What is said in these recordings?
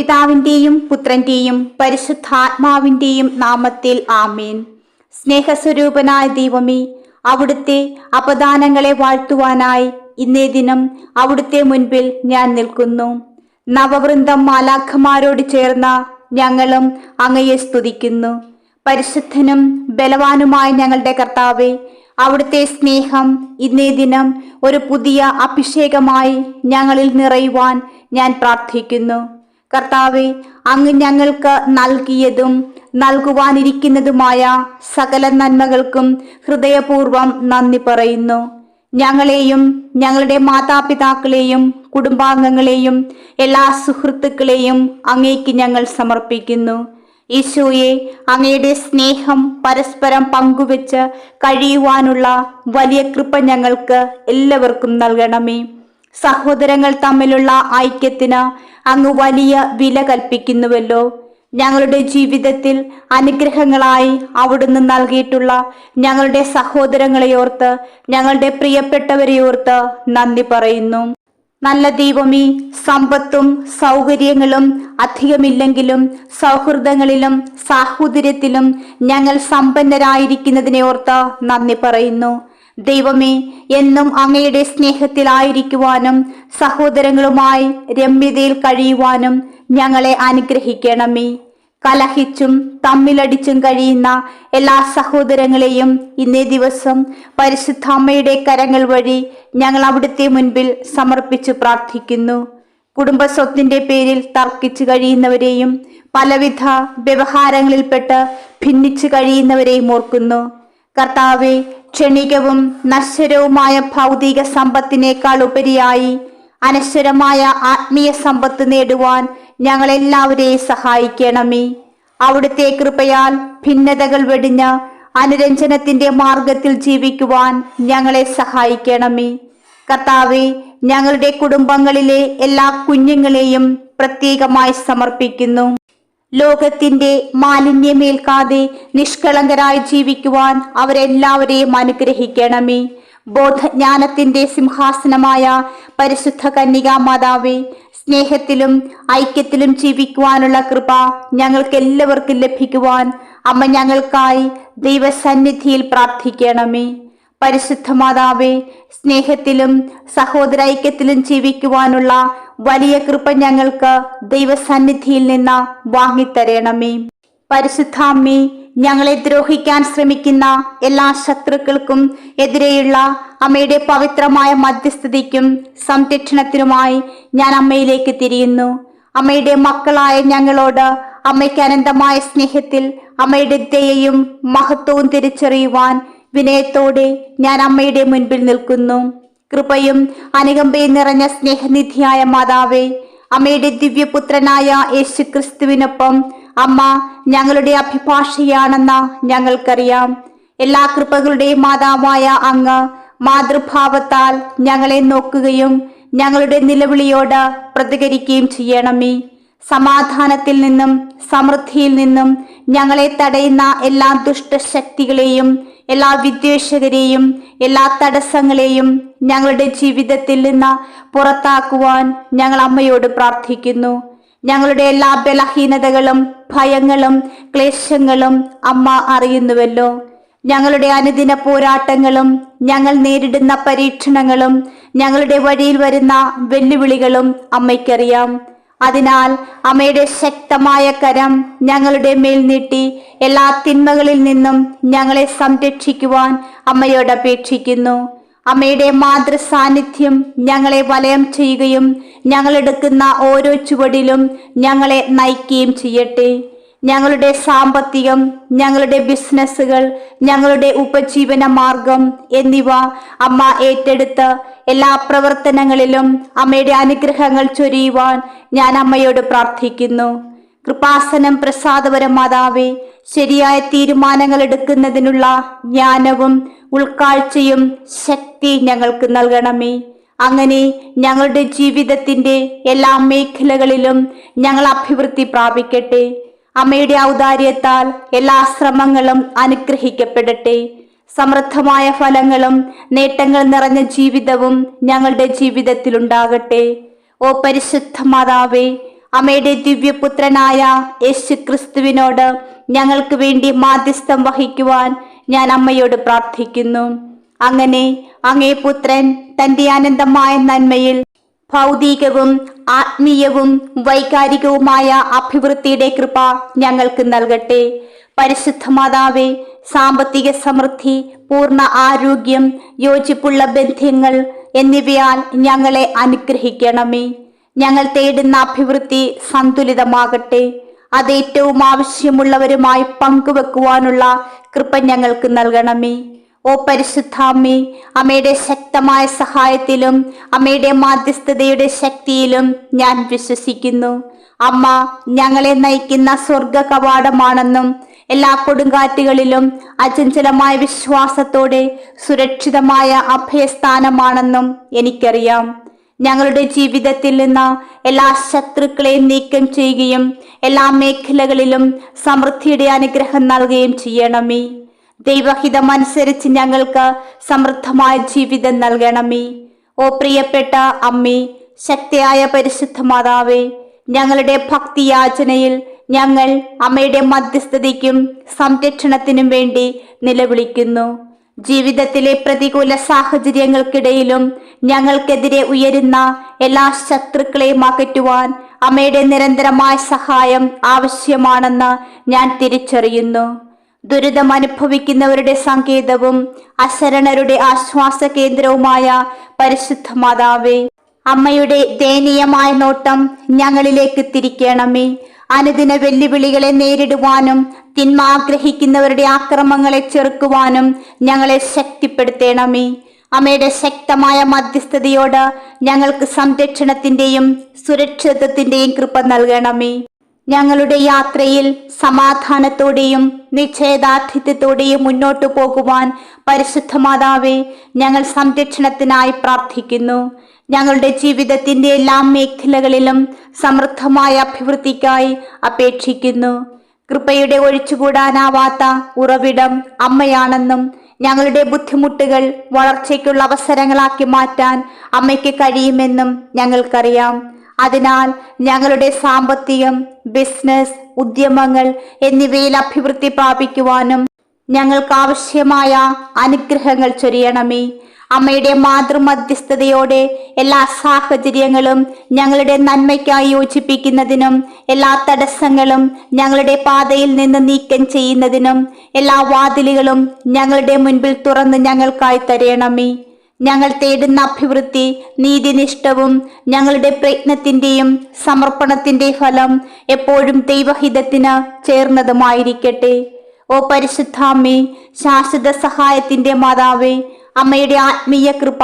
പിതാവിന്റെയും പുത്രന്റെയും പരിശുദ്ധാത്മാവിന്റെയും നാമത്തിൽ ആമേൻ. സ്നേഹസ്വരൂപനായ ദൈവമേ, അവിടുത്തെ അപദാനങ്ങളെ വാഴ്ത്തുവാനായി ഇന്നേ ദിനം അവിടുത്തെ മുൻപിൽ ഞാൻ നിൽക്കുന്നു. നവവൃന്ദം മാലാഖമാരോട് ചേർന്ന ഞങ്ങളും അങ്ങയെ സ്തുതിക്കുന്നു. പരിശുദ്ധനും ബലവാനുമായ ഞങ്ങളുടെ കർത്താവേ, അവിടുത്തെ സ്നേഹം ഇന്നേ ദിനം ഒരു പുതിയ അഭിഷേകമായി ഞങ്ങളിൽ നിറയുവാൻ ഞാൻ പ്രാർത്ഥിക്കുന്നു. കർത്താവെ, അങ്ങ് ഞങ്ങൾക്ക് നൽകിയതും നൽകുവാനിരിക്കുന്നതുമായ സകല നന്മകൾക്കും ഹൃദയപൂർവ്വം നന്ദി പറയുന്നു. ഞങ്ങളെയും ഞങ്ങളുടെ മാതാപിതാക്കളെയും കുടുംബാംഗങ്ങളെയും എല്ലാ സുഹൃത്തുക്കളെയും അങ്ങേക്ക് ഞങ്ങൾ സമർപ്പിക്കുന്നു. ഈശോയെ, അങ്ങയുടെ സ്നേഹം പരസ്പരം പങ്കുവെച്ച് കഴിയുവാനുള്ള വലിയ കൃപ ഞങ്ങൾക്ക് എല്ലാവർക്കും നൽകണമേ. സഹോദരങ്ങൾ തമ്മിലുള്ള ഐക്യത്തിന് അങ്ങ് വലിയ വില കൽപ്പിക്കുന്നുവല്ലോ. ഞങ്ങളുടെ ജീവിതത്തിൽ അനുഗ്രഹങ്ങളായി അവിടുന്ന് നൽകിയിട്ടുള്ള ഞങ്ങളുടെ സഹോദരങ്ങളെ ഓർത്ത്, ഞങ്ങളുടെ പ്രിയപ്പെട്ടവരെ ഓർത്ത് നന്ദി പറയുന്നു. നല്ല ദൈവമേ, സമ്പത്തും സൗകര്യങ്ങളും അധികമില്ലെങ്കിലും സൗഹൃദങ്ങളിലും സാഹോദര്യത്തിലും ഞങ്ങൾ സമ്പന്നരായിരിക്കുന്നതിനെ ഓർത്ത് നന്ദി പറയുന്നു. ദൈവമേ, എന്നും അങ്ങയുടെ സ്നേഹത്തിലായിരിക്കുവാനും സഹോദരങ്ങളുമായി രമ്യതയിൽ കഴിയുവാനും ഞങ്ങളെ അനുഗ്രഹിക്കണമേ. കലഹിച്ചും തമ്മിലടിച്ചും കഴിയുന്ന എല്ലാ സഹോദരങ്ങളെയും ഇന്നേ ദിവസം പരിശുദ്ധ അമ്മയുടെ കരങ്ങൾ വഴി ഞങ്ങൾ അവിടുത്തെ മുൻപിൽ സമർപ്പിച്ചു പ്രാർത്ഥിക്കുന്നു. കുടുംബ സ്വത്തിന്റെ പേരിൽ തർക്കിച്ചു കഴിയുന്നവരെയും പലവിധ വ്യവഹാരങ്ങളിൽപ്പെട്ട് ഭിന്നിച്ചു കഴിയുന്നവരെയും ഓർക്കുന്നു. കർത്താവെ, ക്ഷണികവും നശ്വരവുമായ ഭൗതിക സമ്പത്തിനേക്കാൾ ഉപരിയായി അനശ്വരമായ ആത്മീയ സമ്പത്ത് നേടുവാൻ ഞങ്ങളെല്ലാവരെയും സഹായിക്കണമേ. അവിടുത്തെ കൃപയാൽ ഭിന്നതകൾ വെടിഞ്ഞ് അനുരഞ്ജനത്തിന്റെ മാർഗത്തിൽ ജീവിക്കുവാൻ ഞങ്ങളെ സഹായിക്കണമേ. കർത്താവെ, ഞങ്ങളുടെ കുടുംബങ്ങളിലെ എല്ലാ കുഞ്ഞുങ്ങളെയും പ്രത്യേകമായി സമർപ്പിക്കുന്നു. ലോകത്തിന്റെ മാലിന്യമേൽക്കാതെ നിഷ്കളങ്കരായി ജീവിക്കുവാൻ അവരെല്ലാവരെയും അനുഗ്രഹിക്കണമേ. ബോധജ്ഞാനത്തിന്റെ സിംഹാസനമായ പരിശുദ്ധ കന്യകാ മാതാവേ, സ്നേഹത്തിലും ഐക്യത്തിലും ജീവിക്കുവാനുള്ള കൃപ ഞങ്ങൾക്ക് എല്ലാവർക്കും ലഭിക്കുവാൻ അമ്മ ഞങ്ങൾക്കായി ദൈവസന്നിധിയിൽ പ്രാർത്ഥിക്കണമേ. പരിശുദ്ധ മാതാവേ, സ്നേഹത്തിലും സഹോദരൈക്യത്തിലും ജീവിക്കുവാനുള്ള വലിയ കൃപ ഞങ്ങൾക്ക് ദൈവസന്നിധിയിൽ നിന്ന് വാങ്ങിത്തരണമേ. പരിശുദ്ധ അമ്മേ, ഞങ്ങളെ ദ്രോഹിക്കാൻ ശ്രമിക്കുന്ന എല്ലാ ശത്രുക്കൾക്കും എതിരെയുള്ള അമ്മയുടെ പവിത്രമായ മധ്യസ്ഥതയ്ക്കും സംരക്ഷണത്തിനുമായി ഞാൻ അമ്മയിലേക്ക് തിരിയുന്നു. അമ്മയുടെ മക്കളായ ഞങ്ങളോട് അമ്മയ്ക്ക് അനന്തമായ സ്നേഹത്തിൽ അമ്മയുടെ ദയയും മഹത്വവും തിരിച്ചറിയുവാൻ വിനയത്തോടെ ഞാൻ അമ്മയുടെ മുൻപിൽ നിൽക്കുന്നു. കൃപയും അനുകമ്പയും നിറഞ്ഞ സ്നേഹനിധിയായ മാതാവേ, അമ്മയുടെ ദിവ്യപുത്രനായ യേശു ക്രിസ്തുവിനൊപ്പം അമ്മ ഞങ്ങളുടെ അഭിഭാഷകയാണെന്ന് ഞങ്ങൾക്കറിയാം. എല്ലാ കൃപകളുടെയും മാതാവായ അങ്ങ് മാതൃഭാവത്താൽ ഞങ്ങളെ നോക്കുകയും ഞങ്ങളുടെ നിലവിളിയോട് പ്രതികരിക്കുകയും ചെയ്യണമേ. സമാധാനത്തിൽ നിന്നും സമൃദ്ധിയിൽ നിന്നും ഞങ്ങളെ തടയുന്ന എല്ലാ ദുഷ്ടശക്തികളെയും, എല്ലാ വിദ്വേഷകരെയും, എല്ലാ തടസ്സങ്ങളെയും ഞങ്ങളുടെ ജീവിതത്തിൽ നിന്ന് പുറത്താക്കുവാൻ ഞങ്ങൾ അമ്മയോട് പ്രാർത്ഥിക്കുന്നു. ഞങ്ങളുടെ എല്ലാ ബലഹീനതകളും ഭയങ്ങളും ക്ലേശങ്ങളും അമ്മ അറിയുന്നുവല്ലോ. ഞങ്ങളുടെ അനുദിന പോരാട്ടങ്ങളും ഞങ്ങൾ നേരിടുന്ന പരീക്ഷണങ്ങളും ഞങ്ങളുടെ വഴിയിൽ വരുന്ന വെല്ലുവിളികളും അമ്മയ്ക്കറിയാം. അതിനാൽ അമ്മയുടെ ശക്തമായ കരം ഞങ്ങളുടെ മേൽ നീട്ടി എല്ലാ തിന്മകളിൽ നിന്നും ഞങ്ങളെ സംരക്ഷിക്കുവാൻ അമ്മയോട് അപേക്ഷിക്കുന്നു. അമ്മയുടെ മാതൃ സാന്നിധ്യം ഞങ്ങളെ വലയം ചെയ്യുകയും ഞങ്ങളെടുക്കുന്ന ഓരോ ചുവടിലും ഞങ്ങളെ നയിക്കുകയും ചെയ്യട്ടെ. ഞങ്ങളുടെ സാമ്പത്തികം, ഞങ്ങളുടെ ബിസിനസ്സുകൾ, ഞങ്ങളുടെ ഉപജീവന മാർഗം എന്നിവ അമ്മ ഏറ്റെടുത്ത് എല്ലാ പ്രവർത്തനങ്ങളിലും അമ്മയുടെ അനുഗ്രഹങ്ങൾ ചൊരിയുവാൻ ഞാൻ അമ്മയോട് പ്രാർത്ഥിക്കുന്നു. കൃപാസനം പ്രസാദപരം മാതാവേ, ശരിയായ തീരുമാനങ്ങൾ എടുക്കുന്നതിനുള്ള ജ്ഞാനവും ഉൾക്കാഴ്ചയും ശക്തി ഞങ്ങൾക്ക് നൽകണമേ. അങ്ങനെ ഞങ്ങളുടെ ജീവിതത്തിന്റെ എല്ലാ മേഖലകളിലും ഞങ്ങൾ അഭിവൃദ്ധി പ്രാപിക്കട്ടെ. അമ്മയുടെ ഔദാര്യത്താൽ എല്ലാ ശ്രമങ്ങളും അനുഗ്രഹിക്കപ്പെടട്ടെ. സമൃദ്ധമായ ഫലങ്ങളും നേട്ടങ്ങൾ നിറഞ്ഞ ജീവിതവും ഞങ്ങളുടെ ജീവിതത്തിലുണ്ടാകട്ടെ. ഓ പരിശുദ്ധ മാതാവേ, അമ്മയുടെ ദിവ്യപുത്രനായ യേശു ക്രിസ്തുവിനോട് ഞങ്ങൾക്ക് വേണ്ടി മാധ്യസ്ഥം വഹിക്കുവാൻ ഞാൻ അമ്മയോട് പ്രാർത്ഥിക്കുന്നു. അങ്ങനെ അങ്ങേ പുത്രൻ തന്റെ അനന്തമായ നന്മയിൽ ഭൗതികവും ആത്മീയവും വൈകാരികവുമായ അഭിവൃദ്ധിയുടെ കൃപ ഞങ്ങൾക്ക് നൽകട്ടെ. പരിശുദ്ധ മാതാവേ, സാമ്പത്തിക സമൃദ്ധി, പൂർണ്ണ ആരോഗ്യം, യോജിപ്പുള്ള ബന്ധങ്ങൾ എന്നിവയാൽ ഞങ്ങളെ അനുഗ്രഹിക്കണമേ. ഞങ്ങൾ തേടുന്ന അഭിവൃദ്ധി സന്തുലിതമാകട്ടെ. അത് ഏറ്റവും ആവശ്യമുള്ളവരുമായി പങ്കുവെക്കുവാനുള്ള കൃപ ഞങ്ങൾക്ക് നൽകണമേ. ഓ പരിശുദ്ധാമ്മേ, അമ്മയുടെ ശക്തമായ സഹായത്തിലും അമ്മയുടെ മാധ്യസ്ഥതയുടെ ശക്തിയിലും ഞാൻ വിശ്വസിക്കുന്നു. അമ്മ ഞങ്ങളെ നയിക്കുന്ന സ്വർഗ കവാടമാണെന്നും എല്ലാ കൊടുങ്കാറ്റുകളിലും അചഞ്ചലമായ വിശ്വാസത്തോടെ സുരക്ഷിതമായ അഭയസ്ഥാനമാണെന്നും എനിക്കറിയാം. ഞങ്ങളുടെ ജീവിതത്തിൽ നിന്ന് എല്ലാ ശത്രുക്കളെയും നീക്കം ചെയ്യുകയും എല്ലാ മേഖലകളിലും സമൃദ്ധിയുടെ അനുഗ്രഹം നൽകുകയും ചെയ്യണമേ. ദൈവഹിതമനുസരിച്ച് ഞങ്ങൾക്ക് സമൃദ്ധമായ ജീവിതം നൽകണമേ. ഓ പ്രിയപ്പെട്ട അമ്മേ, ശക്തിയായ പരിശുദ്ധ മാതാവേ, ഞങ്ങളുടെ ഭക്തിയാചനയിൽ ഞങ്ങൾ അമ്മയുടെ മധ്യസ്ഥതയ്ക്കും സംരക്ഷണത്തിനും വേണ്ടി നിലവിളിക്കുന്നു. ജീവിതത്തിലെ പ്രതികൂല സാഹചര്യങ്ങൾക്കിടയിലും ഞങ്ങൾക്കെതിരെ ഉയരുന്ന എല്ലാ ശത്രുക്കളെയും അകറ്റുവാൻ അമ്മയുടെ നിരന്തരമായ സഹായം ആവശ്യമാണെന്ന് ഞാൻ തിരിച്ചറിയുന്നു. ദുരിതം അനുഭവിക്കുന്നവരുടെ സങ്കേതവും അശരണരുടെ ആശ്വാസ കേന്ദ്രവുമായ പരിശുദ്ധ മാതാവേ, അമ്മയുടെ ദയനീയമായ നോട്ടം ഞങ്ങളിലേക്ക് തിരിക്കണമേ. അനുദിന വെല്ലുവിളികളെ നേരിടുവാനും തിന്മ ആഗ്രഹിക്കുന്നവരുടെ ആക്രമങ്ങളെ ചെറുക്കുവാനും ഞങ്ങളെ ശക്തിപ്പെടുത്തണമേ. അമ്മയുടെ ശക്തമായ മധ്യസ്ഥതയോട് ഞങ്ങൾക്ക് സംരക്ഷണത്തിന്റെയും സുരക്ഷിതത്വത്തിന്റെയും കൃപ നൽകണമേ. ഞങ്ങളുടെ യാത്രയിൽ സമാധാനത്തോടെയും നിശ്ചയദാർഢ്യത്തോടെയും മുന്നോട്ടു പോകുവാൻ പരിശുദ്ധ മാതാവേ, ഞങ്ങൾ സംരക്ഷണത്തിനായി പ്രാർത്ഥിക്കുന്നു. ഞങ്ങളുടെ ജീവിതത്തിന്റെ എല്ലാ മേഖലകളിലും സമൃദ്ധമായ അഭിവൃദ്ധിക്കായി അപേക്ഷിക്കുന്നു. കൃപയുടെ ഒഴിച്ചുകൂടാനാവാത്ത ഉറവിടം അമ്മയാണെന്നും ഞങ്ങളുടെ ബുദ്ധിമുട്ടുകൾ വളർച്ചയ്ക്കുള്ള അവസരങ്ങളാക്കി മാറ്റാൻ അമ്മയ്ക്ക് കഴിയുമെന്നും ഞങ്ങൾക്കറിയാം. അതിനാൽ ഞങ്ങളുടെ സാമ്പത്തികം, ബിസിനസ്, ഉദ്യമങ്ങൾ എന്നിവയിൽ അഭിവൃദ്ധി പ്രാപിക്കുവാനും ഞങ്ങൾക്ക് ആവശ്യമായ അനുഗ്രഹങ്ങൾ ചൊരിയണമേ. അമ്മയുടെ മാതൃമധ്യസ്ഥതയോടെ എല്ലാ സാഹചര്യങ്ങളും ഞങ്ങളുടെ നന്മയ്ക്കായി യോജിപ്പിക്കുന്നതിനും എല്ലാ തടസ്സങ്ങളും ഞങ്ങളുടെ പാതയിൽ നിന്ന് നീക്കം ചെയ്യുന്നതിനും എല്ലാ വാതിലുകളും ഞങ്ങളുടെ മുൻപിൽ തുറന്ന് ഞങ്ങൾക്കായി തരയണമേ. ഞങ്ങൾ തേടുന്ന അഭിവൃദ്ധി നീതിനിഷ്ഠവും ഞങ്ങളുടെ പ്രയത്നത്തിന്റെയും സമർപ്പണത്തിന്റെ ഫലം എപ്പോഴും ദൈവഹിതത്തിന് ചേർന്നതുമായിരിക്കട്ടെ. ഓ പരിശുദ്ധാമ്മേ, ശാശ്വത സഹായത്തിന്റെ മാതാവേ, അമ്മയുടെ ആത്മീയ കൃപ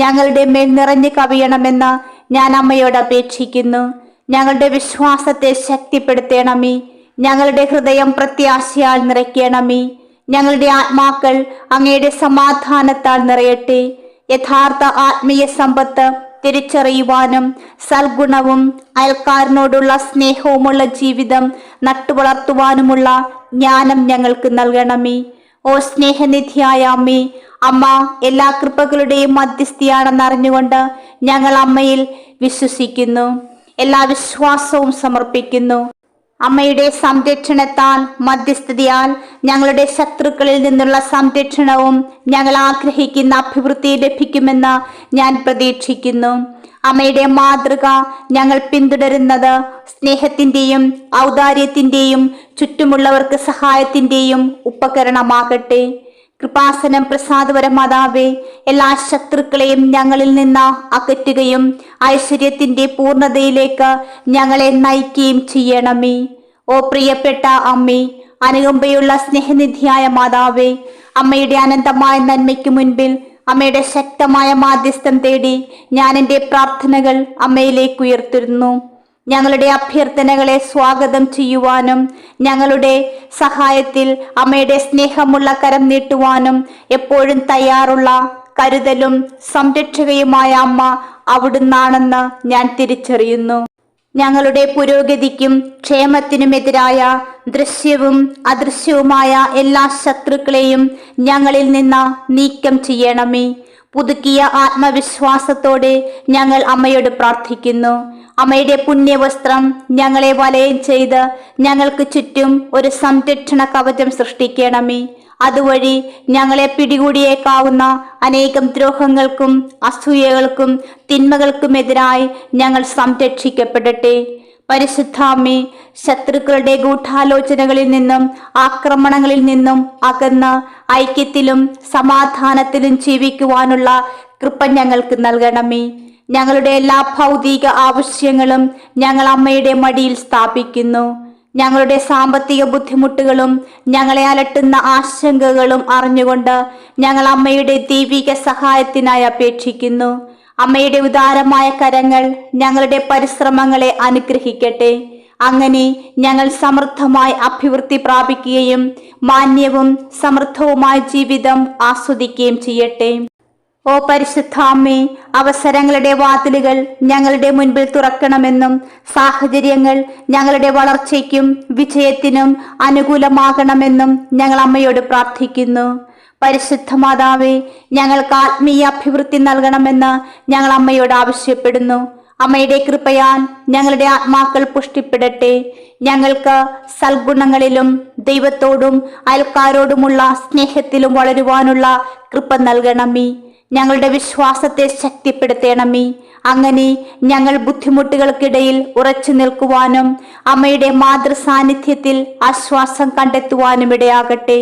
ഞങ്ങളുടെ മേൽ നിറഞ്ഞു കവിയണമെന്ന് ഞാൻ അമ്മയോട് അപേക്ഷിക്കുന്നു. ഞങ്ങളുടെ വിശ്വാസത്തെ ശക്തിപ്പെടുത്തണമേ. ഞങ്ങളുടെ ഹൃദയം പ്രത്യാശയാൽ നിറയ്ക്കണമേ. ഞങ്ങളുടെ ആത്മാക്കൾ അങ്ങയുടെ സമാധാനത്താൽ നിറയട്ടെ. യഥാർത്ഥ ആത്മീയ സമ്പത്ത് തിരിച്ചറിയുവാനും സൽഗുണവും അയൽക്കാരനോടുള്ള സ്നേഹവുമുള്ള ജീവിതം നട്ടുവളർത്തുവാനുമുള്ള ജ്ഞാനം ഞങ്ങൾക്ക് നൽകണമേ. ഓ സ്നേഹനിധിയായ അമ്മേ, അമ്മ എല്ലാ കൃപകളുടെയും മധ്യസ്ഥയാണെന്നറിഞ്ഞുകൊണ്ട് ഞങ്ങൾ അമ്മയിൽ വിശ്വസിക്കുന്നു. എല്ലാ വിശ്വാസവും സമർപ്പിക്കുന്നു. അമ്മയുടെ സംരക്ഷണത്താൽ മധ്യസ്ഥതയാൽ ഞങ്ങളുടെ ശത്രുക്കളിൽ നിന്നുള്ള സംരക്ഷണവും ഞങ്ങൾ ആഗ്രഹിക്കുന്ന അഭിവൃദ്ധി ലഭിക്കുമെന്ന് ഞാൻ പ്രതീക്ഷിക്കുന്നു. അമ്മയുടെ മാതൃക ഞങ്ങൾ പിന്തുടരുന്നത് സ്നേഹത്തിന്റെയും ഔദാര്യത്തിന്റെയും ചുറ്റുമുള്ളവർക്ക് സഹായത്തിന്റെയും ഉപകരണമാകട്ടെ. കൃപാസനം പ്രസാദപര മാതാവേ, എല്ലാ ശത്രുക്കളെയും ഞങ്ങളിൽ നിന്ന് അകറ്റുകയും ഐശ്വര്യത്തിന്റെ പൂർണ്ണതയിലേക്ക് ഞങ്ങളെ നയിക്കുകയും ചെയ്യണമേ. ഓ പ്രിയപ്പെട്ട അമ്മേ, അനുകമ്പയുള്ള സ്നേഹനിധിയായ മാതാവേ, അമ്മയുടെ അനന്തമായ നന്മയ്ക്ക് മുൻപിൽ അമ്മയുടെ ശക്തമായ മാധ്യസ്ഥം തേടി ഞാൻ എൻ്റെ പ്രാർത്ഥനകൾ അമ്മയിലേക്ക് ഉയർത്തുന്നു. ഞങ്ങളുടെ അഭ്യർത്ഥനകളെ സ്വാഗതം ചെയ്യുവാനും ഞങ്ങളുടെ സഹായത്തിൽ അമ്മയുടെ സ്നേഹമുള്ള കരം നീട്ടുവാനും എപ്പോഴും തയ്യാറുള്ള കരുതലും സംരക്ഷകയുമായ അമ്മ അവിടുന്നാണെന്ന് ഞാൻ തിരിച്ചറിയുന്നു. ഞങ്ങളുടെ പുരോഗതിക്കും ക്ഷേമത്തിനുമെതിരായ ദൃശ്യവും അദൃശ്യവുമായ എല്ലാ ശത്രുക്കളെയും ഞങ്ങളിൽ നിന്ന് നീക്കം ചെയ്യണമേ. പുതുക്കിയ ആത്മവിശ്വാസത്തോടെ ഞങ്ങൾ അമ്മയോട് പ്രാർത്ഥിക്കുന്നു. അമ്മയുടെ പുണ്യവസ്ത്രം ഞങ്ങളെ വലയം ചെയ്ത് ഞങ്ങൾക്ക് ചുറ്റും ഒരു സംരക്ഷണ കവചം സൃഷ്ടിക്കണമേ. അതുവഴി ഞങ്ങളെ പിടികൂടിയേക്കാവുന്ന അനേകം ദ്രോഹങ്ങൾക്കും അസൂയകൾക്കും തിന്മകൾക്കുമെതിരായി ഞങ്ങൾ സംരക്ഷിക്കപ്പെടട്ടെ. പരിശുദ്ധാമ്മേ, ശത്രുക്കളുടെ ഗൂഢാലോചനകളിൽ നിന്നും ആക്രമണങ്ങളിൽ നിന്നും അകന്ന് ഐക്യത്തിലും സമാധാനത്തിലും ജീവിക്കുവാനുള്ള കൃപ ഞങ്ങൾക്ക് നൽകണമേ. ഞങ്ങളുടെ എല്ലാ ഭൗതിക ആവശ്യങ്ങളും ഞങ്ങൾ അമ്മയുടെ മടിയിൽ സ്ഥാപിക്കുന്നു. ഞങ്ങളുടെ സാമ്പത്തിക ബുദ്ധിമുട്ടുകളും ഞങ്ങളെ അലട്ടുന്ന ആശങ്കകളും അറിഞ്ഞുകൊണ്ട് ഞങ്ങൾ അമ്മയുടെ ദൈവിക സഹായത്തിനായി അപേക്ഷിക്കുന്നു. അമ്മയുടെ ഉദാരമായ കരങ്ങൾ ഞങ്ങളുടെ പരിശ്രമങ്ങളെ അനുഗ്രഹിക്കട്ടെ. അങ്ങനെ ഞങ്ങൾ സമൃദ്ധമായി അഭിവൃദ്ധി പ്രാപിക്കുകയും മാന്യവും സമൃദ്ധവുമായ ജീവിതം ആസ്വദിക്കുകയും ചെയ്യട്ടെ. ഓ പരിശുദ്ധാമ്മേ, അവസരങ്ങളുടെ വാതിലുകൾ ഞങ്ങളുടെ മുൻപിൽ തുറക്കണമെന്നും സാഹചര്യങ്ങൾ ഞങ്ങളുടെ വളർച്ചയ്ക്കും വിജയത്തിനും അനുകൂലമാകണമെന്നും ഞങ്ങൾ അമ്മയോട് പ്രാർത്ഥിക്കുന്നു. പരിശുദ്ധ മാതാവേ, ഞങ്ങൾക്ക് ആത്മീയ അഭിവൃദ്ധി നൽകണമെന്ന് ഞങ്ങൾ അമ്മയോട് ആവശ്യപ്പെടുന്നു. അമ്മയുടെ കൃപയാൽ ഞങ്ങളുടെ ആത്മാക്കൾ പുഷ്ടിപ്പെടട്ടെ. ഞങ്ങൾക്ക് സൽഗുണങ്ങളിലും ദൈവത്തോടും അയൽക്കാരോടുമുള്ള സ്നേഹത്തിലും വളരുവാനുള്ള കൃപ നൽകണമേ. ഞങ്ങളുടെ വിശ്വാസത്തെ ശക്തിപ്പെടുത്തണമേ. അങ്ങനെ ഞങ്ങൾ ബുദ്ധിമുട്ടുകൾക്കിടയിൽ ഉറച്ചു നിൽക്കുവാനും അമ്മയുടെ മാതൃസാന്നിധ്യത്തിൽ ആശ്വാസം കണ്ടെത്തുവാനും ഇടയാകട്ടെ.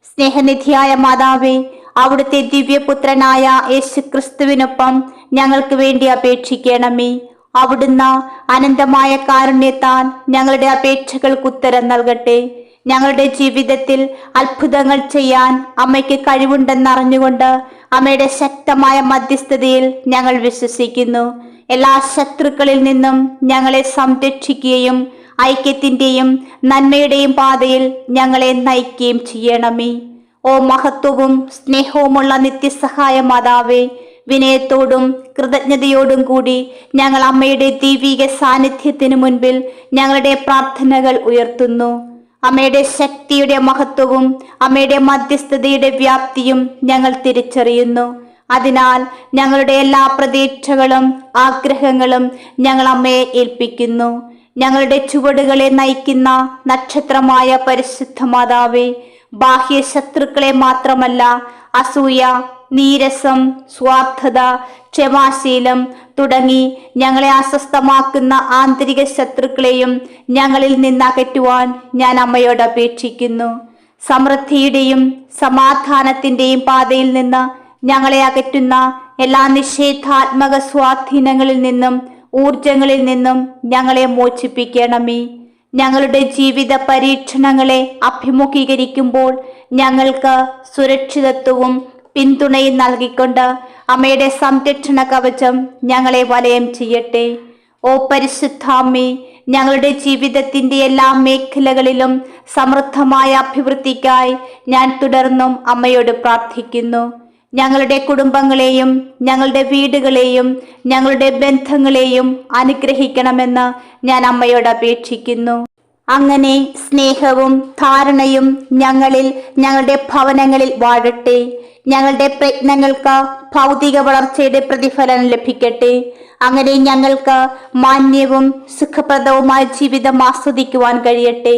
സ്നേഹനിധിയായ മാതാവേ, അവിടുത്തെ ദിവ്യപുത്രനായ യേശു ക്രിസ്തുവിനൊപ്പം ഞങ്ങൾക്ക് വേണ്ടി അപേക്ഷിക്കണമേ. അവിടുന്ന് അനന്തമായ കാരുണ്യത്താൽ ഞങ്ങളുടെ അപേക്ഷകൾക്ക് ഉത്തരം നൽകട്ടെ. ഞങ്ങളുടെ ജീവിതത്തിൽ അത്ഭുതങ്ങൾ ചെയ്യാൻ അമ്മയ്ക്ക് കഴിവുണ്ടെന്നറിഞ്ഞുകൊണ്ട് അമ്മയുടെ ശക്തമായ മധ്യസ്ഥതയിൽ ഞങ്ങൾ വിശ്വസിക്കുന്നു. എല്ലാ ശത്രുക്കളിൽ നിന്നും ഞങ്ങളെ സംരക്ഷിക്കുകയും ഐക്യത്തിൻ്റെയും നന്മയുടെയും പാതയിൽ ഞങ്ങളെ നയിക്കുകയും ചെയ്യണമേ. ഓ മഹത്വവും സ്നേഹവുമുള്ള നിത്യസഹായ മാതാവേ, വിനയത്തോടും കൃതജ്ഞതയോടും കൂടി ഞങ്ങൾ അമ്മയുടെ ദൈവിക സാന്നിധ്യത്തിനു മുൻപിൽ ഞങ്ങളുടെ പ്രാർത്ഥനകൾ ഉയർത്തുന്നു. അമ്മയുടെ ശക്തിയുടെ മഹത്വവും അമ്മയുടെ മധ്യസ്ഥതയുടെ വ്യാപ്തിയും ഞങ്ങൾ തിരിച്ചറിയുന്നു. അതിനാൽ ഞങ്ങളുടെ എല്ലാ പ്രതീക്ഷകളും ആഗ്രഹങ്ങളും ഞങ്ങൾ അമ്മയെ ഏൽപ്പിക്കുന്നു. ഞങ്ങളുടെ ചുവടുകളെ നയിക്കുന്ന നക്ഷത്രമായ പരിശുദ്ധ മാതാവേ, ബാഹ്യ ശത്രുക്കളെ മാത്രമല്ല, അസൂയ, നീരസം, സ്വാർത്ഥത, ക്ഷമാശീലം തുടങ്ങി ഞങ്ങളെ അസ്വസ്ഥമാക്കുന്ന ആന്തരിക ശത്രുക്കളെയും ഞങ്ങളിൽ നിന്ന് അകറ്റുവാൻ ഞാൻ അമ്മയോട് അപേക്ഷിക്കുന്നു. സമൃദ്ധിയുടെയും സമാധാനത്തിൻ്റെയും പാതയിൽ നിന്ന് ഞങ്ങളെ അകറ്റുന്ന എല്ലാ നിഷേധാത്മക സ്വാധീനങ്ങളിൽ നിന്നും ഊർജങ്ങളിൽ നിന്നും ഞങ്ങളെ മോചിപ്പിക്കണമേ. ഞങ്ങളുടെ ജീവിത പരീക്ഷണങ്ങളെ അഭിമുഖീകരിക്കുമ്പോൾ ഞങ്ങൾക്ക് സുരക്ഷിതത്വവും പിന്തുണയും നൽകിക്കൊണ്ട് അമ്മയുടെ സംരക്ഷണ കവചം ഞങ്ങളെ വലയം ചെയ്യട്ടെ. ഓ പരിശുദ്ധാമ്മേ, ഞങ്ങളുടെ ജീവിതത്തിൻ്റെ എല്ലാ മേഖലകളിലും സമൃദ്ധമായ അഭിവൃദ്ധിക്കായി ഞാൻ തുടർന്നും അമ്മയോട് പ്രാർത്ഥിക്കുന്നു. ഞങ്ങളുടെ കുടുംബങ്ങളെയും ഞങ്ങളുടെ വീടുകളെയും ഞങ്ങളുടെ ബന്ധങ്ങളെയും അനുഗ്രഹിക്കണമെന്ന് ഞാൻ അമ്മയോട് അപേക്ഷിക്കുന്നു. അങ്ങനെ സ്നേഹവും ധാരണയും ഞങ്ങളിൽ ഞങ്ങളുടെ ഭവനങ്ങളിൽ വാഴട്ടെ. ഞങ്ങളുടെ പ്രയത്നങ്ങൾക്ക് ഭൗതിക വളർച്ചയുടെ പ്രതിഫലം ലഭിക്കട്ടെ. അങ്ങനെ ഞങ്ങൾക്ക് മാന്യവും സുഖപ്രദവുമായ ജീവിതം ആസ്വദിക്കുവാൻ കഴിയട്ടെ.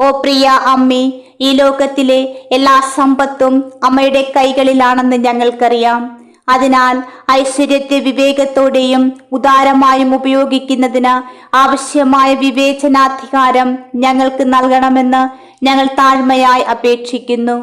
ഓ പ്രിയ അമ്മേ, ഈ ലോകത്തിലെ എല്ലാ സമ്പത്തും അമ്മയുടെ കൈകളിലാണെന്ന് ഞങ്ങൾക്കറിയാം. അതിനാൽ ഐശ്വര്യത്തെ വിവേകത്തോടെയും ഉദാരമായും ഉപയോഗിക്കുന്നതിന് ആവശ്യമായ വിവേചനാധികാരം ഞങ്ങൾക്ക് നൽകണമെന്ന് ഞങ്ങൾ താഴ്മയായി അപേക്ഷിക്കുന്നു.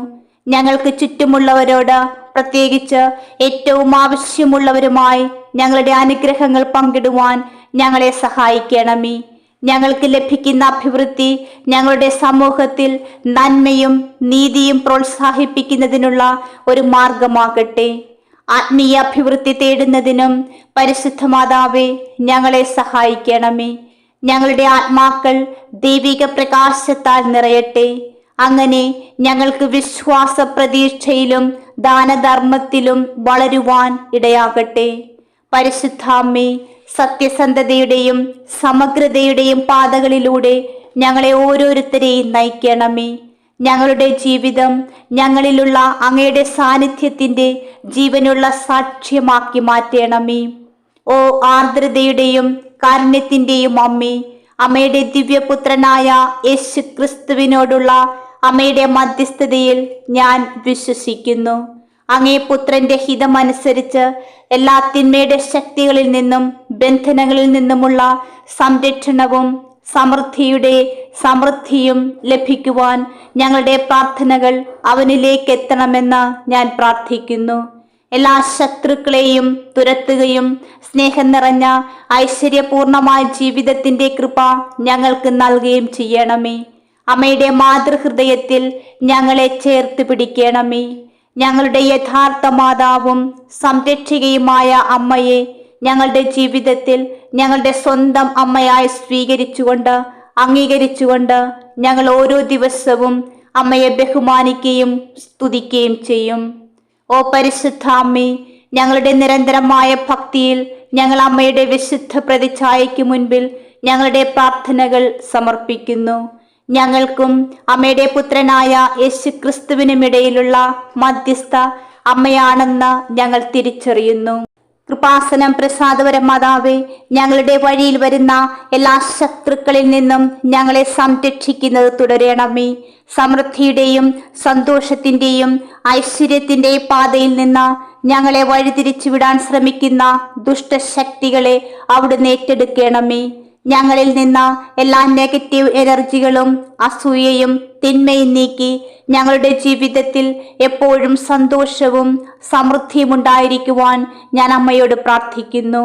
ഞങ്ങൾക്ക് ചുറ്റുമുള്ളവരോട്, പ്രത്യേകിച്ച് ഏറ്റവും ആവശ്യമുള്ളവരുമായി ഞങ്ങളുടെ അനുഗ്രഹങ്ങൾ പങ്കിടുവാൻ ഞങ്ങളെ സഹായിക്കണമേ. ഞങ്ങൾക്ക് ലഭിക്കുന്ന അഭിവൃദ്ധി ഞങ്ങളുടെ സമൂഹത്തിൽ നന്മയും നീതിയും പ്രോത്സാഹിപ്പിക്കുന്നതിനുള്ള ഒരു മാർഗമാകട്ടെ. ആത്മീയ അഭിവൃദ്ധി തേടുന്നതിനും പരിശുദ്ധ മാതാവേ ഞങ്ങളെ സഹായിക്കണമേ. ഞങ്ങളുടെ ആത്മാക്കൾ ദൈവിക പ്രകാശത്താൽ നിറയട്ടെ. അങ്ങനെ ഞങ്ങൾക്ക് വിശ്വാസ പ്രതീക്ഷയിലും ദാനധർമ്മത്തിലും വളരുവാൻ ഇടയാകട്ടെ. പരിശുദ്ധാമ്മേ, സത്യസന്ധതയുടെയും സമഗ്രതയുടെയും പാതകളിലൂടെ ഞങ്ങളെ ഓരോരുത്തരെയും നയിക്കണമേ. ഞങ്ങളുടെ ജീവിതം ഞങ്ങളിലുള്ള അങ്ങയുടെ സാന്നിധ്യത്തിൻ്റെ ജീവനുള്ള സാക്ഷ്യമാക്കി മാറ്റണമേ. ഓ ആർദ്രതയുടെയും കാരുണ്യത്തിന്റെയും അമ്മേ, അമ്മയുടെ ദിവ്യപുത്രനായ യേശു ക്രിസ്തുവിനോടുള്ള അമ്മയുടെ മധ്യസ്ഥതയിൽ ഞാൻ വിശ്വസിക്കുന്നു. അങ്ങേ പുത്രന്റെ ഹിതമനുസരിച്ച് എല്ലാ തിന്മയുടെ ശക്തികളിൽ നിന്നും ബന്ധനങ്ങളിൽ നിന്നുമുള്ള സംരക്ഷണവും സമൃദ്ധിയും ലഭിക്കുവാൻ ഞങ്ങളുടെ പ്രാർത്ഥനകൾ അവനിലേക്ക് എത്തണമെന്ന് ഞാൻ പ്രാർത്ഥിക്കുന്നു. എല്ലാ ശത്രുക്കളെയും തുരത്തുകയും സ്നേഹം നിറഞ്ഞ ഐശ്വര്യപൂർണമായ ജീവിതത്തിന്റെ കൃപ ഞങ്ങൾക്ക് നൽകുകയും ചെയ്യണമേ. അമ്മയുടെ മാതൃഹൃദയത്തിൽ ഞങ്ങളെ ചേർത്ത് പിടിക്കണമേ. ഞങ്ങളുടെ യഥാർത്ഥ മാതാവും സംരക്ഷകയുമായ അമ്മയെ ഞങ്ങളുടെ ജീവിതത്തിൽ ഞങ്ങളുടെ സ്വന്തം അമ്മയായി അംഗീകരിച്ചുകൊണ്ട് ഞങ്ങൾ ഓരോ ദിവസവും അമ്മയെ ബഹുമാനിക്കുകയും സ്തുതിക്കുകയും ചെയ്യും. ഓ പരിശുദ്ധ അമ്മേ, ഞങ്ങളുടെ നിരന്തരമായ ഭക്തിയിൽ ഞങ്ങൾ അമ്മയുടെ വിശുദ്ധ പ്രതിച്ഛായയ്ക്ക് മുൻപിൽ ഞങ്ങളുടെ പ്രാർത്ഥനകൾ സമർപ്പിക്കുന്നു. ഞങ്ങൾക്കും അമ്മയുടെ പുത്രനായ യേശു ക്രിസ്തുവിനുമിടയിലുള്ള മധ്യസ്ഥ അമ്മയാണെന്ന് ഞങ്ങൾ തിരിച്ചറിയുന്നു. കൃപാസനം പ്രസാദപര മാതാവേ, ഞങ്ങളുടെ വഴിയിൽ വരുന്ന എല്ലാ ശത്രുക്കളിൽ നിന്നും ഞങ്ങളെ സംരക്ഷിക്കുന്നത് തുടരണമേ. സമൃദ്ധിയുടെയും സന്തോഷത്തിന്റെയും ഐശ്വര്യത്തിന്റെയും പാതയിൽ നിന്ന് ഞങ്ങളെ വഴിതിരിച്ചു വിടാൻ ശ്രമിക്കുന്ന ദുഷ്ടശക്തികളെ അവിടുന്ന് ഏറ്റെടുക്കണമേ. ഞങ്ങളിൽ നിന്ന് എല്ലാ നെഗറ്റീവ് എനർജികളും അസൂയയും തിന്മയും നീക്കി ഞങ്ങളുടെ ജീവിതത്തിൽ എപ്പോഴും സന്തോഷവും സമൃദ്ധിയും ഉണ്ടായിരിക്കുവാൻ ഞാൻ അമ്മയോട് പ്രാർത്ഥിക്കുന്നു.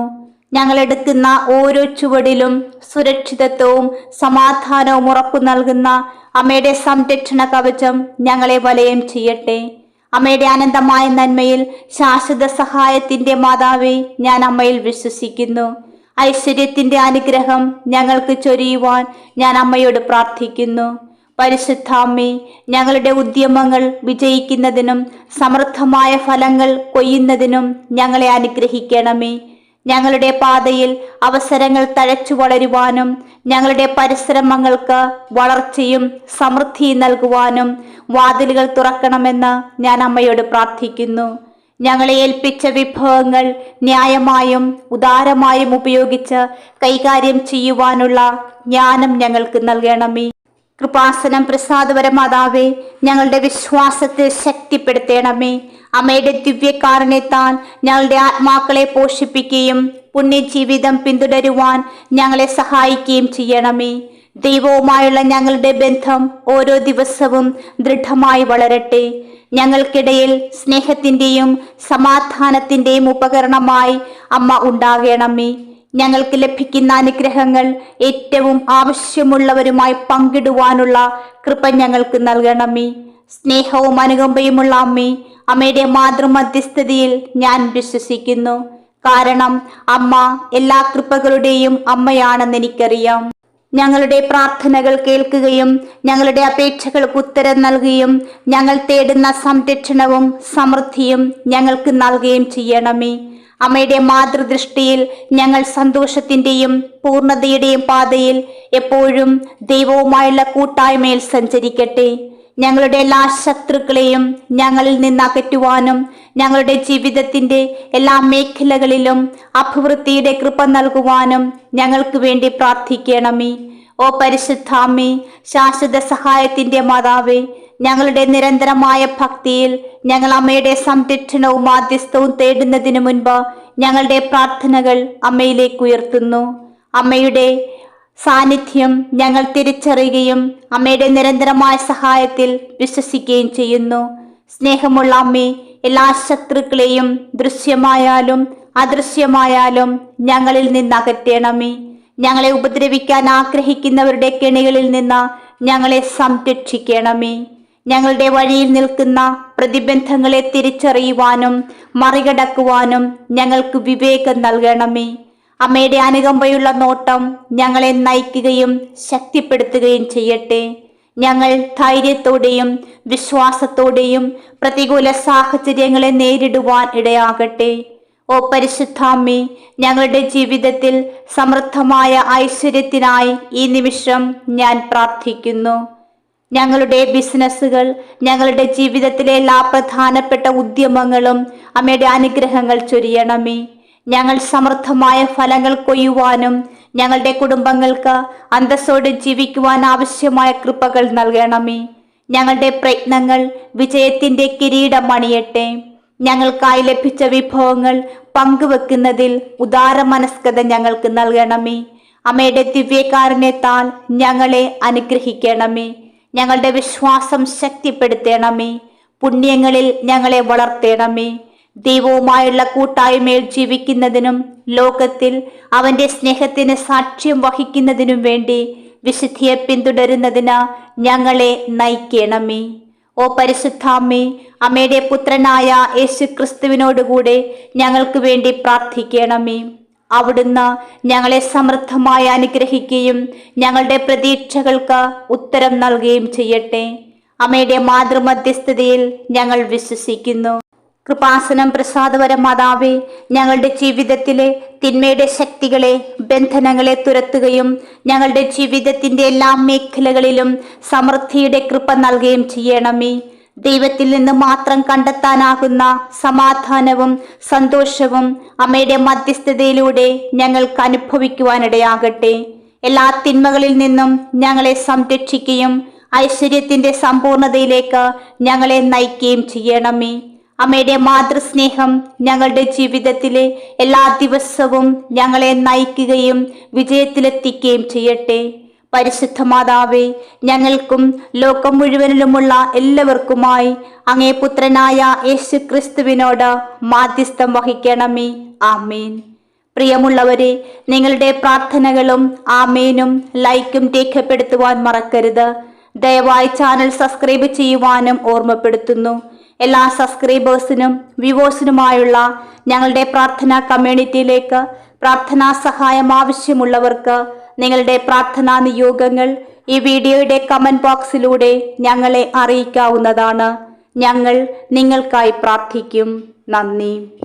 ഞങ്ങളെടുക്കുന്ന ഓരോ ചുവടിലും സുരക്ഷിതത്വവും സമാധാനവും ഉറപ്പു നൽകുന്ന അമ്മയുടെ സംരക്ഷണ കവചം ഞങ്ങളെ വലയം ചെയ്യട്ടെ. അമ്മയുടെ അനന്തമായ നന്മയിൽ ശാശ്വത സഹായത്തിന്റെ മാതാവേ, ഞാൻ അമ്മയിൽ വിശ്വസിക്കുന്നു. ഐശ്വര്യത്തിന്റെ അനുഗ്രഹം ഞങ്ങൾക്ക് ചൊരിയുവാൻ ഞാൻ അമ്മയോട് പ്രാർത്ഥിക്കുന്നു. പരിശുദ്ധ അമ്മേ, ഞങ്ങളുടെ ഉദ്യമങ്ങൾ വിജയിക്കുന്നതിനും സമൃദ്ധമായ ഫലങ്ങൾ കൊയ്യുന്നതിനും ഞങ്ങളെ അനുഗ്രഹിക്കണമേ. ഞങ്ങളുടെ പാതയിൽ അവസരങ്ങൾ തഴച്ചു വളരുവാനും ഞങ്ങളുടെ പരിശ്രമങ്ങൾക്ക് വളർച്ചയും സമൃദ്ധിയും നൽകുവാനും വാതിലുകൾ തുറക്കണമെന്ന് ഞാൻ അമ്മയോട് പ്രാർത്ഥിക്കുന്നു. ഞങ്ങളെ ഏൽപ്പിച്ച വിഭവങ്ങൾ ന്യായമായും ഉദാരമായും ഉപയോഗിച്ച് കൈകാര്യം ചെയ്യുവാനുള്ള ജ്ഞാനം ഞങ്ങൾക്ക് നൽകണമേ. കൃപാസനം പ്രസാദപര മാതാവേ, ഞങ്ങളുടെ വിശ്വാസത്തെ ശക്തിപ്പെടുത്തണമേ. അമ്മയുടെ ദിവ്യകാരുണ്യത്താൽ ഞങ്ങളുടെ ആത്മാക്കളെ പോഷിപ്പിക്കുകയും പുണ്യജീവിതം പിന്തുടരുവാൻ ഞങ്ങളെ സഹായിക്കുകയും ചെയ്യണമേ. ദൈവവുമായുള്ള ഞങ്ങളുടെ ബന്ധം ഓരോ ദിവസവും ദൃഢമായി വളരട്ടെ. ഞങ്ങൾക്കിടയിൽ സ്നേഹത്തിന്റെയും സമാധാനത്തിന്റെയും ഉപകരണമായി അമ്മ ഉണ്ടാകണമേ. ഞങ്ങൾക്ക് ലഭിക്കുന്ന അനുഗ്രഹങ്ങൾ ഏറ്റവും ആവശ്യമുള്ളവരുമായി പങ്കിടുവാനുള്ള കൃപ ഞങ്ങൾക്ക് നൽകണമേ. സ്നേഹവും അനുകമ്പയുമുള്ള അമ്മേ, അമ്മയുടെ മാതൃമധ്യസ്ഥതയിൽ ഞാൻ വിശ്വസിക്കുന്നു. കാരണം അമ്മ എല്ലാ കൃപകളുടെയും അമ്മയാണെന്ന് എനിക്കറിയാം. ഞങ്ങളുടെ പ്രാർത്ഥനകൾ കേൾക്കുകയും ഞങ്ങളുടെ അപേക്ഷകൾക്ക് ഉത്തരം നൽകുകയും ഞങ്ങൾ തേടുന്ന സംരക്ഷണവും സമൃദ്ധിയും ഞങ്ങൾക്ക് നൽകുകയും ചെയ്യണമേ. അമ്മയുടെ മാതൃദൃഷ്ടിയിൽ ഞങ്ങൾ സന്തോഷത്തിന്റെയും പൂർണ്ണതയുടെയും പാതയിൽ എപ്പോഴും ദൈവവുമായുള്ള കൂട്ടായ്മയിൽ സഞ്ചരിക്കട്ടെ. ഞങ്ങളുടെ എല്ലാ ശത്രുക്കളെയും ഞങ്ങളിൽ നിന്ന് അകറ്റുവാനും ഞങ്ങളുടെ ജീവിതത്തിന്റെ എല്ലാ മേഖലകളിലും അഭിവൃദ്ധിയുടെ കൃപ നൽകുവാനും ഞങ്ങൾക്ക് വേണ്ടി പ്രാർത്ഥിക്കണമേ. ഓ പരിശുദ്ധാമ്മേ, ശാശ്വത സഹായത്തിന്റെ മാതാവേ, ഞങ്ങളുടെ നിരന്തരമായ ഭക്തിയിൽ ഞങ്ങൾ അമ്മയുടെ സംരക്ഷണവും മാധ്യസ്ഥവും തേടുന്നതിന് മുൻപ് ഞങ്ങളുടെ പ്രാർത്ഥനകൾ അമ്മയിലേക്ക് ഉയർത്തുന്നു. അമ്മയുടെ സാന്നിധ്യം ഞങ്ങൾ തിരിച്ചറിയുകയും അമ്മയുടെ നിരന്തരമായ സഹായത്തിൽ വിശ്വസിക്കുകയും ചെയ്യുന്നു. സ്നേഹമുള്ള അമ്മേ, എല്ലാ ശത്രുക്കളെയും ദൃശ്യമായാലും അദൃശ്യമായാലും ഞങ്ങളിൽ നിന്ന് അകറ്റണമേ. ഞങ്ങളെ ഉപദ്രവിക്കാൻ ആഗ്രഹിക്കുന്നവരുടെ കെണികളിൽ നിന്ന് ഞങ്ങളെ സംരക്ഷിക്കണമേ. ഞങ്ങളുടെ വഴിയിൽ നിൽക്കുന്ന പ്രതിബന്ധങ്ങളെ തിരിച്ചറിയുവാനും മറികടക്കുവാനും ഞങ്ങൾക്ക് വിവേകം നൽകണമേ. അമ്മയുടെ അനുകമ്പയുള്ള നോട്ടം ഞങ്ങളെ നയിക്കുകയും ശക്തിപ്പെടുത്തുകയും ചെയ്യട്ടെ. ഞങ്ങൾ ധൈര്യത്തോടെയും വിശ്വാസത്തോടെയും പ്രതികൂല സാഹചര്യങ്ങളെ നേരിടുവാൻ ഇടയാകട്ടെ. ഓ പരിശുദ്ധാമ്മേ, ഞങ്ങളുടെ ജീവിതത്തിൽ സമൃദ്ധമായ ഐശ്വര്യത്തിനായി ഈ നിമിഷം ഞാൻ പ്രാർത്ഥിക്കുന്നു. ഞങ്ങളുടെ ബിസിനസ്സുകൾ, ഞങ്ങളുടെ ജീവിതത്തിലെ എല്ലാ പ്രധാനപ്പെട്ട ഉദ്യമങ്ങളും അമ്മയുടെ അനുഗ്രഹങ്ങൾ ചൊരിയണമേ. ഞങ്ങൾ സമൃദ്ധമായ ഫലങ്ങൾ കൊയ്യുവാനും ഞങ്ങളുടെ കുടുംബങ്ങൾക്ക് അന്തസ്സോടെ ജീവിക്കുവാൻ ആവശ്യമായ കൃപകൾ നൽകണമേ. ഞങ്ങളുടെ പ്രയത്നങ്ങൾ വിജയത്തിന്റെ കിരീടം അണിയട്ടെ. ഞങ്ങൾക്കായി ലഭിച്ച വിഭവങ്ങൾ പങ്കുവെക്കുന്നതിൽ ഉദാരമനസ്കത ഞങ്ങൾക്ക് നൽകണമേ. അമ്മയുടെ ദിവ്യകാരുണ്യത്താൽ ഞങ്ങളെ അനുഗ്രഹിക്കണമേ. ഞങ്ങളുടെ വിശ്വാസം ശക്തിപ്പെടുത്തണമേ. പുണ്യങ്ങളിൽ ഞങ്ങളെ വളർത്തണമേ. ദൈവവുമായുള്ള കൂട്ടായ്മയിൽ ജീവിക്കുന്നതിനും ലോകത്തിൽ അവന്റെ സ്നേഹത്തിന് സാക്ഷ്യം വഹിക്കുന്നതിനും വേണ്ടി വിശുദ്ധിയെ പിന്തുടരുന്നതിന് ഞങ്ങളെ നയിക്കണമേ. ഓ പരിശുദ്ധാമ്മേ, അമ്മയുടെ പുത്രനായ യേശു ക്രിസ്തുവിനോടുകൂടെ ഞങ്ങൾക്ക് വേണ്ടി പ്രാർത്ഥിക്കണമേ. അവിടുന്ന് ഞങ്ങളെ സമൃദ്ധമായി അനുഗ്രഹിക്കുകയും ഞങ്ങളുടെ പ്രതീക്ഷകൾക്ക് ഉത്തരം നൽകുകയും ചെയ്യട്ടെ. അമ്മയുടെ മാതൃമധ്യസ്ഥതയിൽ ഞങ്ങൾ വിശ്വസിക്കുന്നു. കൃപാസനം പ്രസാദപര മാതാവേ, ഞങ്ങളുടെ ജീവിതത്തിലെ തിന്മയുടെ ശക്തികളെ, ബന്ധനങ്ങളെ തുരത്തുകയും ഞങ്ങളുടെ ജീവിതത്തിന്റെ എല്ലാ മേഖലകളിലും സമൃദ്ധിയുടെ കൃപ നൽകുകയും ചെയ്യണമേ. ദൈവത്തിൽ നിന്ന് മാത്രം കണ്ടെത്താനാകുന്ന സമാധാനവും സന്തോഷവും അമ്മയുടെ മധ്യസ്ഥതയിലൂടെ ഞങ്ങൾക്ക് അനുഭവിക്കുവാനിടയാകട്ടെ. എല്ലാ തിന്മകളിൽ നിന്നും ഞങ്ങളെ സംരക്ഷിക്കുകയും ഐശ്വര്യത്തിന്റെ സമ്പൂർണതയിലേക്ക് ഞങ്ങളെ നയിക്കുകയും ചെയ്യണമേ. അമ്മയുടെ മാതൃസ്നേഹം ഞങ്ങളുടെ ജീവിതത്തിലെ എല്ലാ ദിവസവും ഞങ്ങളെ നയിക്കുകയും വിജയത്തിലെത്തിക്കുകയും ചെയ്യട്ടെ. പരിശുദ്ധ മാതാവേ, ഞങ്ങൾക്കും ലോകം മുഴുവനിലുമുള്ള എല്ലാവർക്കുമായി അങ്ങേ പുത്രനായ യേശു ക്രിസ്തുവിനോട് മാധ്യസ്ഥം വഹിക്കണമേ. ആമേൻ. പ്രിയമുള്ളവരെ, നിങ്ങളുടെ പ്രാർത്ഥനകളും ആമേനും ലൈക്കും രേഖപ്പെടുത്തുവാൻ മറക്കരുത്. ദയവായി ചാനൽ സബ്സ്ക്രൈബ് ചെയ്യുവാനും ഓർമ്മപ്പെടുത്തുന്നു. എല്ലാ സബ്സ്ക്രൈബേഴ്സിനും വ്യൂവേഴ്സിനുമായുള്ള ഞങ്ങളുടെ പ്രാർത്ഥനാ കമ്മ്യൂണിറ്റിയിലേക്ക് പ്രാർത്ഥനാ സഹായം ആവശ്യമുള്ളവർക്ക് നിങ്ങളുടെ പ്രാർത്ഥനാ നിയോഗങ്ങൾ ഈ വീഡിയോയുടെ കമന്റ് ബോക്സിലൂടെ ഞങ്ങളെ അറിയിക്കാവുന്നതാണ്. ഞങ്ങൾ നിങ്ങൾക്കായി പ്രാർത്ഥിക്കും. നന്ദി.